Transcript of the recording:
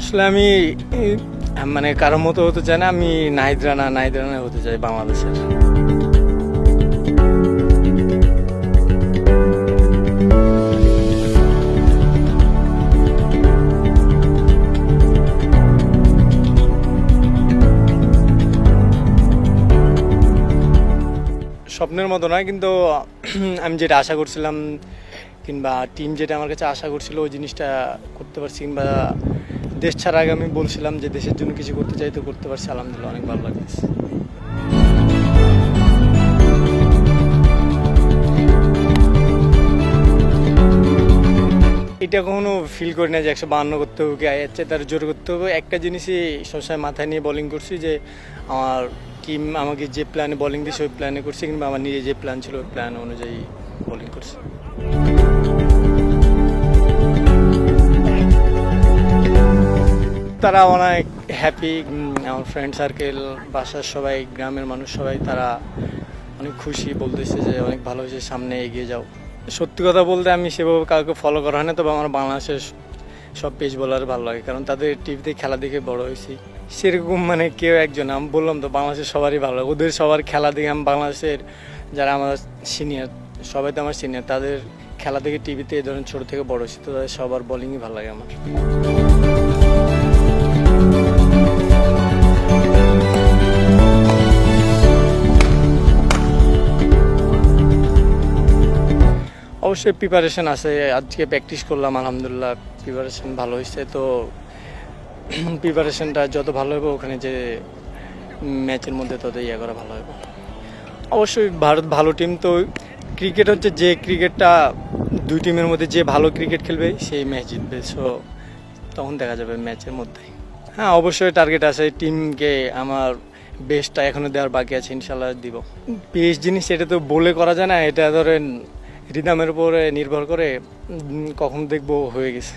আসলে আমি মানে কারোর মতো হতে চাই না, আমি নাহিদ রানা হতে চাই বাংলাদেশের। স্বপ্নের মতো নয়, কিন্তু আমি যেটা আশা করছিলাম কিংবা টিম যেটা আমার কাছে আশা করছিল ওই জিনিসটা করতে পারছি, কিংবা দেশ ছাড়া আগে আমি বলছিলাম যে দেশের জন্য কিছু করতে চাই, তো করতে পারছি, আলহামদুলিল্লাহ অনেক ভালো লাগছে। এটা কখনো ফিল করি না যে 152 করতে হবে কি যাচ্ছে তার জোর করতে হবে। একটা জিনিসই সবসময় মাথায় নিয়ে বোলিং করছি যে আমার টিম আমাকে যে প্ল্যানে বোলিং দিয়েছে ওই প্ল্যানে করছি, কিংবা আমার নিজে যে প্ল্যান ছিল ওই প্ল্যান অনুযায়ী বোলিং করছি। তারা অনেক হ্যাপি, আমার ফ্রেন্ড সার্কেল, বাসার সবাই, গ্রামের মানুষ সবাই তারা অনেক খুশি, বলতেছে যে অনেক ভালো হয়েছে, সামনে এগিয়ে যাও। সত্যি কথা বলতে আমি সেভাবে কাউকে ফলো করা হয় না, তবে আমার বাংলাদেশের সব পেস বোলার ভালো লাগে, কারণ তাদের টিভিতে খেলা দেখে বড় হয়েছি। সেরকম মানে কেউ একজন, আমি বললাম তো বাংলাদেশের সবারই ভালো লাগে, ওদের সবার খেলা দেখে আমি বাংলাদেশের যারা আমার সিনিয়র, সবাই তো আমার সিনিয়র, তাদের খেলা দেখে টিভিতে এই ধরনের ছোটো থেকে বড় হয়েছি, তো তাদের সবার বোলিংই ভালো লাগে আমার। অবশ্যই প্রিপারেশন আছে, আজকে প্র্যাকটিস করলাম, আলহামদুলিল্লাহ প্রিপারেশন ভালো হয়েছে। তো প্রিপারেশনটা যত ভালো হবে ওখানে যে ম্যাচের মধ্যে তত ইয়ে করা ভালো হবে। অবশ্যই ভারত ভালো টিম, তো ক্রিকেট হচ্ছে যে ক্রিকেটটা দুই টিমের মধ্যে যে ভালো ক্রিকেট খেলবে সেই ম্যাচ জিতবে, সো তখন দেখা যাবে ম্যাচের মধ্যে। হ্যাঁ, অবশ্যই টার্গেট আছে, টিমকে আমার বেস্টটা এখনও দেওয়ার বাকি আছে, ইনশাল্লাহ দিব। বেস্ট জিনিস এটা তো বলে করা যায় না, এটা ধরেন রিদমের উপরে নির্ভর করে, কখন দেখবো হয়ে গেছে।